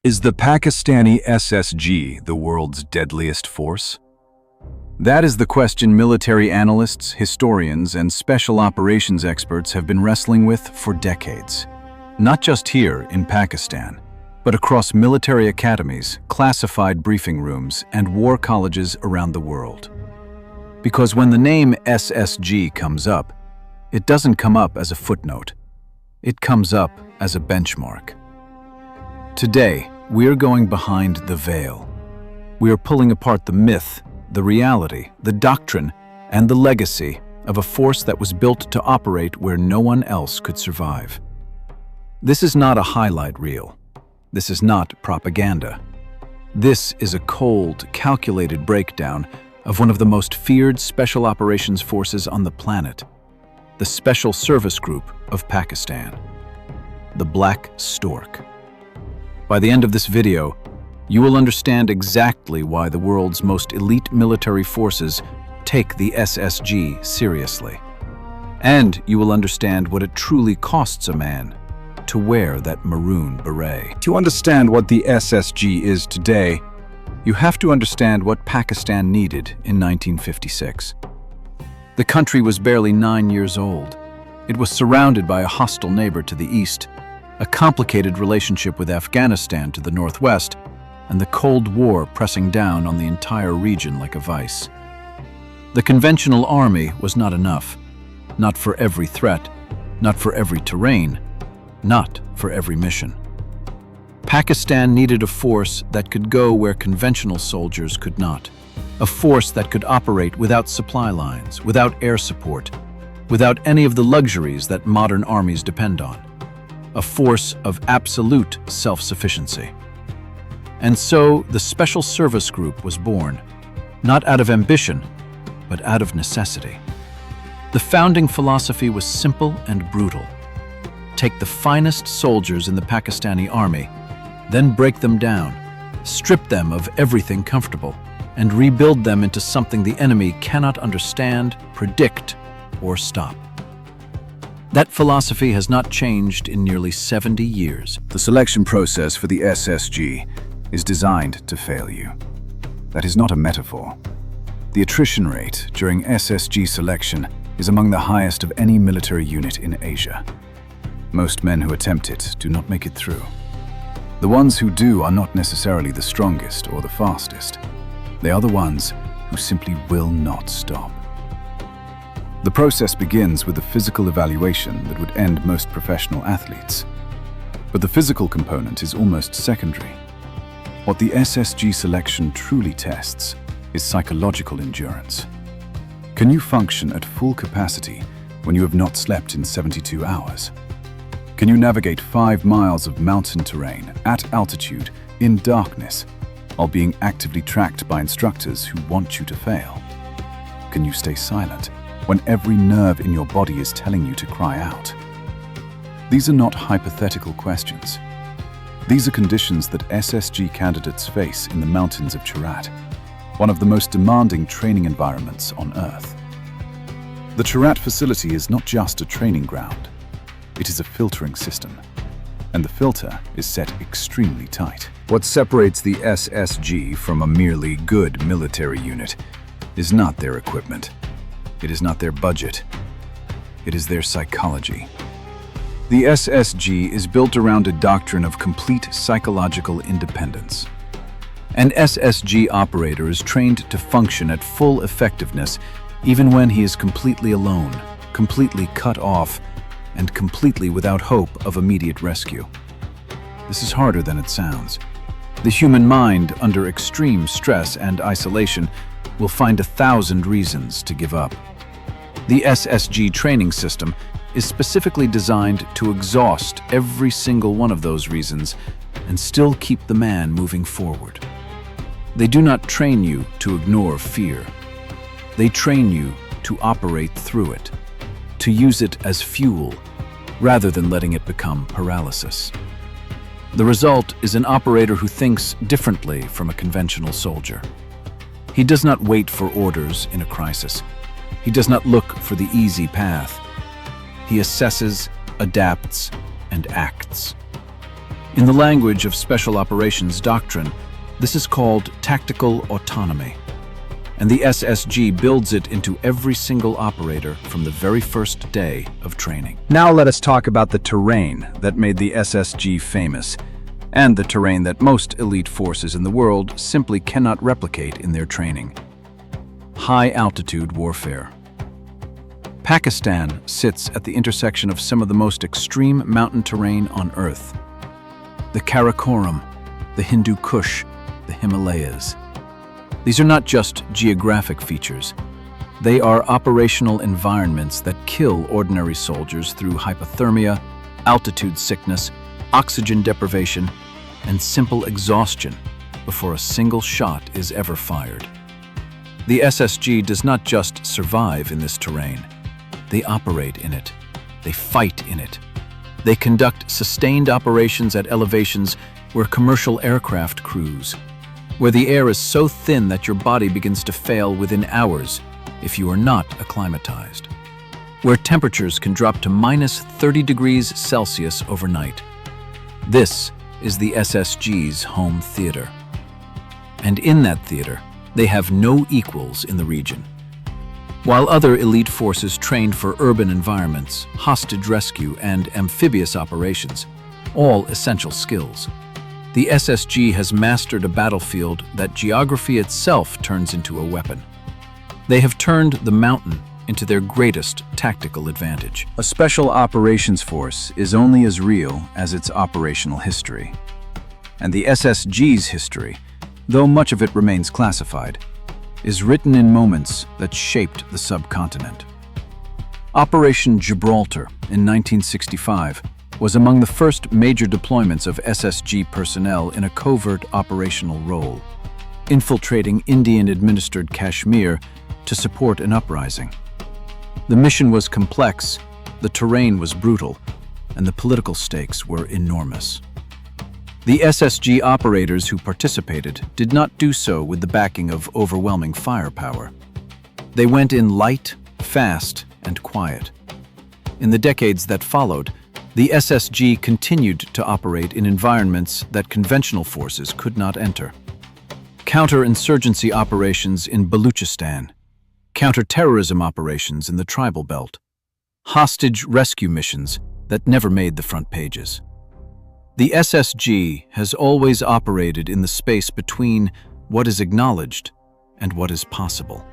Is the Pakistani SSG the world's deadliest force? That is the question military analysts, historians, and special operations experts have been wrestling with for decades. Not just here in Pakistan, but across military academies, classified briefing rooms, and war colleges around the world. Because when the name SSG comes up, it doesn't come up as a footnote. It comes up as a benchmark. Today, we're going behind the veil. We are pulling apart the myth, the reality, the doctrine, and the legacy of a force that was built to operate where no one else could survive. This is not a highlight reel. This is not propaganda. This is a cold, calculated breakdown of one of the most feared special operations forces on the planet, the Special Service Group of Pakistan, the Black Stork. By the end of this video, you will understand exactly why the world's most elite military forces take the SSG seriously. And you will understand what it truly costs a man to wear that maroon beret. To understand what the SSG is today, you have to understand what Pakistan needed in 1956. The country was barely 9 years old. It was surrounded by a hostile neighbor to the east, a complicated relationship with Afghanistan to the northwest, and the Cold War pressing down on the entire region like a vice. The conventional army was not enough. Not for every threat, not for every terrain, not for every mission. Pakistan needed a force that could go where conventional soldiers could not. A force that could operate without supply lines, without air support, without any of the luxuries that modern armies depend on. A force of absolute self-sufficiency. And so the Special Service Group was born, not out of ambition, but out of necessity. The founding philosophy was simple and brutal. Take the finest soldiers in the Pakistani army, then break them down, strip them of everything comfortable, and rebuild them into something the enemy cannot understand, predict, or stop. That philosophy has not changed in nearly 70 years. The selection process for the SSG is designed to fail you. That is not a metaphor. The attrition rate during SSG selection is among the highest of any military unit in Asia. Most men who attempt it do not make it through. The ones who do are not necessarily the strongest or the fastest. They are the ones who simply will not stop. The process begins with a physical evaluation that would end most professional athletes. But the physical component is almost secondary. What the SSG selection truly tests is psychological endurance. Can you function at full capacity when you have not slept in 72 hours? Can you navigate 5 miles of mountain terrain at altitude in darkness while being actively tracked by instructors who want you to fail? Can you stay silent when every nerve in your body is telling you to cry out? These are not hypothetical questions. These are conditions that SSG candidates face in the mountains of Cherat, one of the most demanding training environments on Earth. The Cherat facility is not just a training ground. It is a filtering system, and the filter is set extremely tight. What separates the SSG from a merely good military unit is not their equipment. It is not their budget. It is their psychology. The SSG is built around a doctrine of complete psychological independence. An SSG operator is trained to function at full effectiveness even when he is completely alone, completely cut off, and completely without hope of immediate rescue. This is harder than it sounds. The human mind, under extreme stress and isolation, will find 1,000 reasons to give up. The SSG training system is specifically designed to exhaust every single one of those reasons and still keep the man moving forward. They do not train you to ignore fear. They train you to operate through it, to use it as fuel rather than letting it become paralysis. The result is an operator who thinks differently from a conventional soldier. He does not wait for orders in a crisis. He does not look for the easy path. He assesses, adapts, and acts. In the language of special operations doctrine, this is called tactical autonomy. And the SSG builds it into every single operator from the very first day of training. Now let us talk about the terrain that made the SSG famous, and the terrain that most elite forces in the world simply cannot replicate in their training. High-altitude warfare. Pakistan sits at the intersection of some of the most extreme mountain terrain on Earth. The Karakoram, the Hindu Kush, the Himalayas. These are not just geographic features. They are operational environments that kill ordinary soldiers through hypothermia, altitude sickness, oxygen deprivation, and simple exhaustion before a single shot is ever fired. The SSG does not just survive in this terrain. They operate in it. They fight in it. They conduct sustained operations at elevations where commercial aircraft cruise, where the air is so thin that your body begins to fail within hours if you are not acclimatized, where temperatures can drop to minus 30 degrees Celsius overnight. This is the SSG's home theater. And in that theater, they have no equals in the region. While other elite forces trained for urban environments, hostage rescue, and amphibious operations, all essential skills, the SSG has mastered a battlefield that geography itself turns into a weapon. They have turned the mountain into their greatest tactical advantage. A special operations force is only as real as its operational history. And the SSG's history, though much of it remains classified, is written in moments that shaped the subcontinent. Operation Gibraltar in 1965 was among the first major deployments of SSG personnel in a covert operational role, infiltrating Indian-administered Kashmir to support an uprising. The mission was complex, the terrain was brutal, and the political stakes were enormous. The SSG operators who participated did not do so with the backing of overwhelming firepower. They went in light, fast, and quiet. In the decades that followed, the SSG continued to operate in environments that conventional forces could not enter. Counter-insurgency operations in Baluchistan, counter-terrorism operations in the tribal belt, hostage rescue missions that never made the front pages. The SSG has always operated in the space between what is acknowledged and what is possible.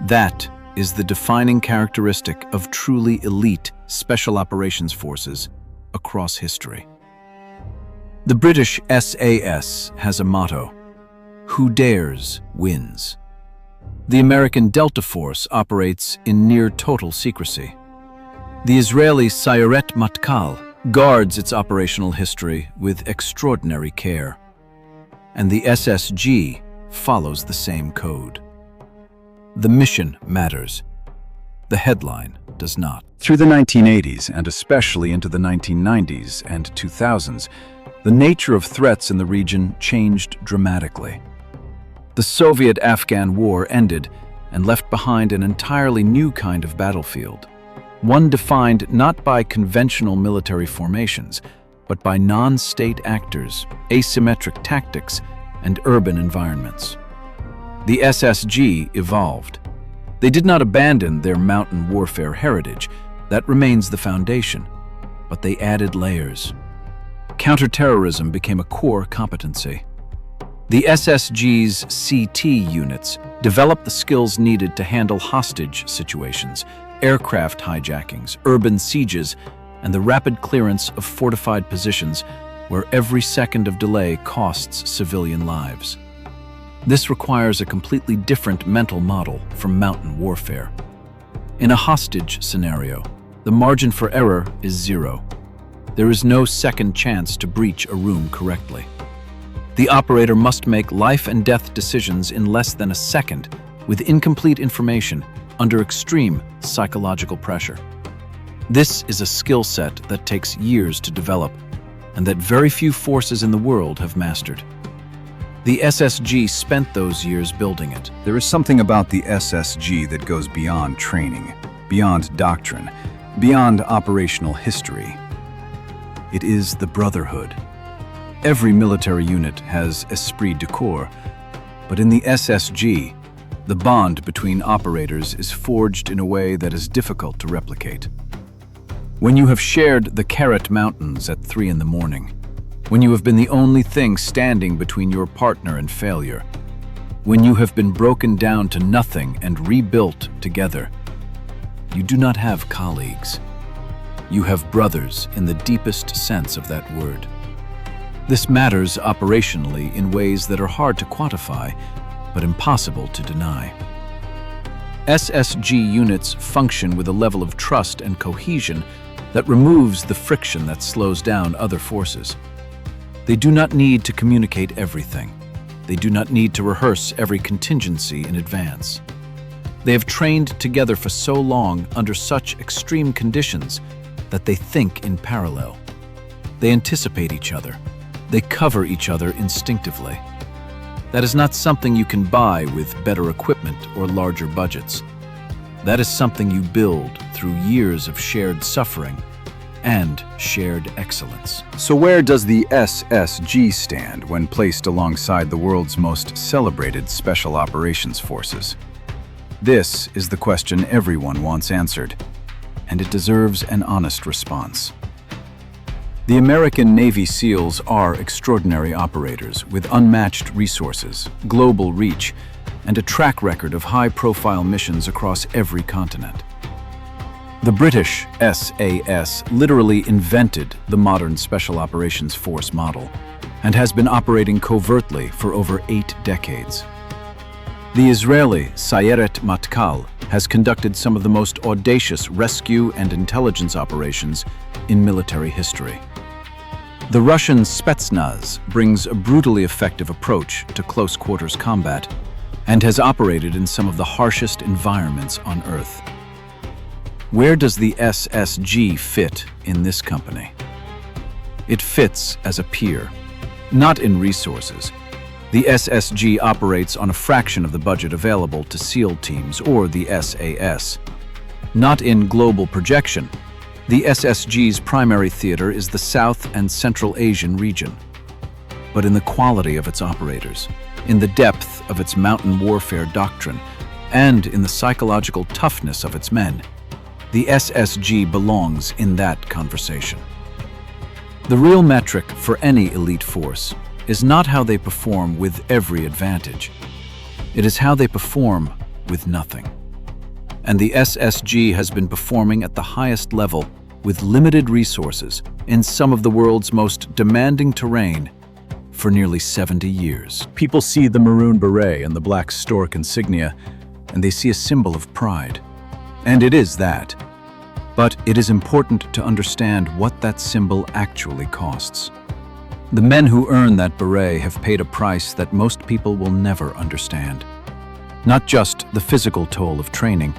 That is the defining characteristic of truly elite special operations forces across history. The British SAS has a motto: "Who dares, wins." The American Delta Force operates in near total secrecy. The Israeli Sayeret Matkal guards its operational history with extraordinary care. And the SSG follows the same code. The mission matters. The headline does not. Through the 1980s, and especially into the 1990s and 2000s, the nature of threats in the region changed dramatically. The Soviet-Afghan War ended and left behind an entirely new kind of battlefield, one defined not by conventional military formations, but by non-state actors, asymmetric tactics, and urban environments. The SSG evolved. They did not abandon their mountain warfare heritage. That remains the foundation, but they added layers. Counter-terrorism became a core competency. The SSG's CT units developed the skills needed to handle hostage situations, aircraft hijackings, urban sieges, and the rapid clearance of fortified positions where every second of delay costs civilian lives. This requires a completely different mental model from mountain warfare. In a hostage scenario, the margin for error is zero. There is no second chance to breach a room correctly. The operator must make life and death decisions in less than a second with incomplete information under extreme psychological pressure. This is a skill set that takes years to develop and that very few forces in the world have mastered. The SSG spent those years building it. There is something about the SSG that goes beyond training, beyond doctrine, beyond operational history. It is the brotherhood, Every military unit has esprit de corps, but in the SSG, the bond between operators is forged in a way that is difficult to replicate. When you have shared the Karakoram Mountains at 3 in the morning, when you have been the only thing standing between your partner and failure, when you have been broken down to nothing and rebuilt together, you do not have colleagues. You have brothers in the deepest sense of that word. This matters operationally in ways that are hard to quantify, but impossible to deny. SSG units function with a level of trust and cohesion that removes the friction that slows down other forces. They do not need to communicate everything. They do not need to rehearse every contingency in advance. They have trained together for so long under such extreme conditions that they think in parallel. They anticipate each other. They cover each other instinctively. That is not something you can buy with better equipment or larger budgets. That is something you build through years of shared suffering and shared excellence. So where does the SSG stand when placed alongside the world's most celebrated special operations forces? This is the question everyone wants answered, and it deserves an honest response. The American Navy SEALs are extraordinary operators with unmatched resources, global reach, and a track record of high-profile missions across every continent. The British SAS literally invented the modern Special Operations Force model and has been operating covertly for over 8 decades. The Israeli Sayeret Matkal has conducted some of the most audacious rescue and intelligence operations in military history. The Russian Spetsnaz brings a brutally effective approach to close-quarters combat and has operated in some of the harshest environments on Earth. Where does the SSG fit in this company? It fits as a peer, not in resources. The SSG operates on a fraction of the budget available to SEAL teams or the SAS. Not in global projection. The SSG's primary theater is the South and Central Asian region, but in the quality of its operators, in the depth of its mountain warfare doctrine, and in the psychological toughness of its men, the SSG belongs in that conversation. The real metric for any elite force is not how they perform with every advantage. It is how they perform with nothing. And the SSG has been performing at the highest level with limited resources in some of the world's most demanding terrain for nearly 70 years. People see the Maroon Beret and the Black Stork insignia, and they see a symbol of pride. And it is that. But it is important to understand what that symbol actually costs. The men who earn that beret have paid a price that most people will never understand. Not just the physical toll of training,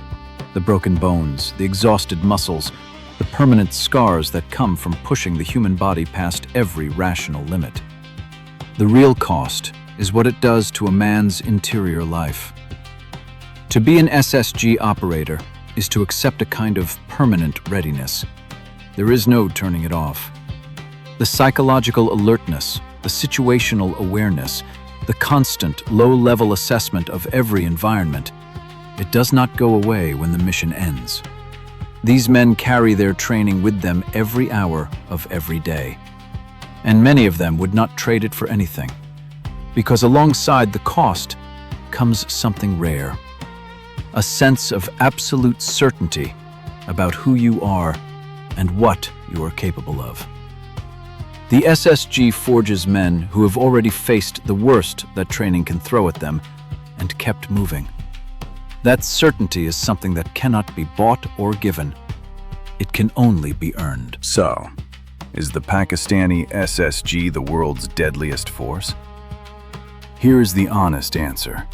the broken bones, the exhausted muscles, the permanent scars that come from pushing the human body past every rational limit. The real cost is what it does to a man's interior life. To be an SSG operator is to accept a kind of permanent readiness. There is no turning it off. The psychological alertness, the situational awareness, the constant low-level assessment of every environment, it does not go away when the mission ends. These men carry their training with them every hour of every day. And many of them would not trade it for anything, because alongside the cost comes something rare. A sense of absolute certainty about who you are and what you are capable of. The SSG forges men who have already faced the worst that training can throw at them and kept moving. That certainty is something that cannot be bought or given. It can only be earned. So, is the Pakistani SSG the world's deadliest force? Here's the honest answer.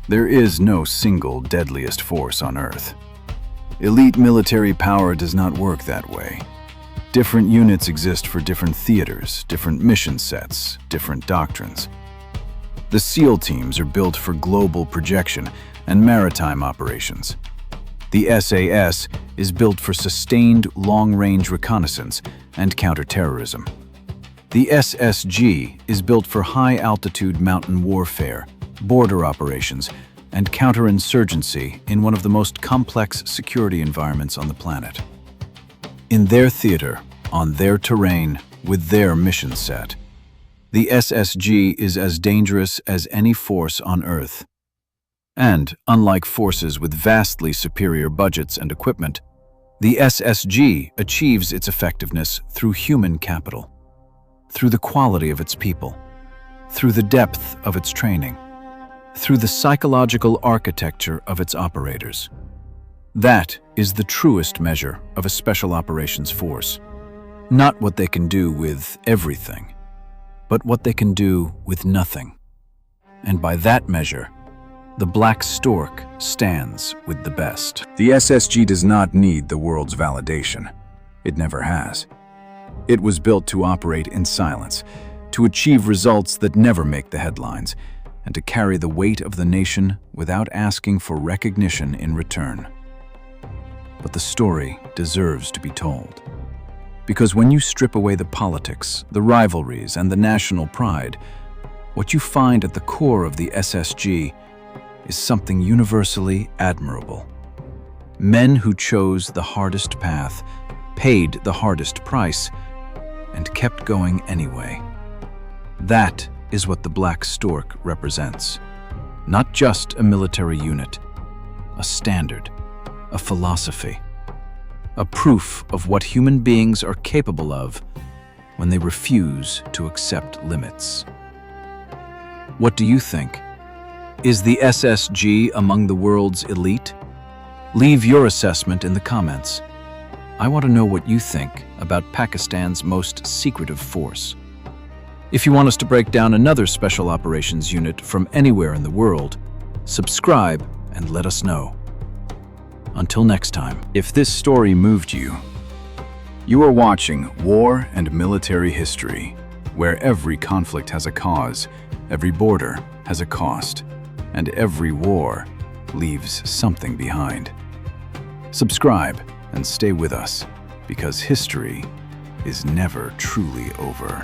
There is no single deadliest force on Earth. Elite military power does not work that way. Different units exist for different theaters, different mission sets, different doctrines. The SEAL teams are built for global projection and maritime operations. The SAS is built for sustained long-range reconnaissance and counter-terrorism. The SSG is built for high-altitude mountain warfare, border operations, and counterinsurgency in one of the most complex security environments on the planet. In their theater, on their terrain, with their mission set, the SSG is as dangerous as any force on Earth. And, unlike forces with vastly superior budgets and equipment, the SSG achieves its effectiveness through human capital, through the quality of its people, through the depth of its training, through the psychological architecture of its operators. That is the truest measure of a special operations force. Not what they can do with everything, but what they can do with nothing. And by that measure, the Black Stork stands with the best. The SSG does not need the world's validation. It never has. It was built to operate in silence, to achieve results that never make the headlines, and to carry the weight of the nation without asking for recognition in return. But the story deserves to be told. Because when you strip away the politics, the rivalries, and the national pride, what you find at the core of the SSG is something universally admirable. Men who chose the hardest path, paid the hardest price, and kept going anyway. That is what the Black Stork represents. Not just a military unit, a standard, a philosophy, a proof of what human beings are capable of when they refuse to accept limits. What do you think? Is the SSG among the world's elite? Leave your assessment in the comments. I want to know what you think about Pakistan's most secretive force. If you want us to break down another special operations unit from anywhere in the world, subscribe and let us know. Until next time. If this story moved you, you are watching War and Military History, where every conflict has a cause, every border has a cost, and every war leaves something behind. Subscribe and stay with us, because history is never truly over.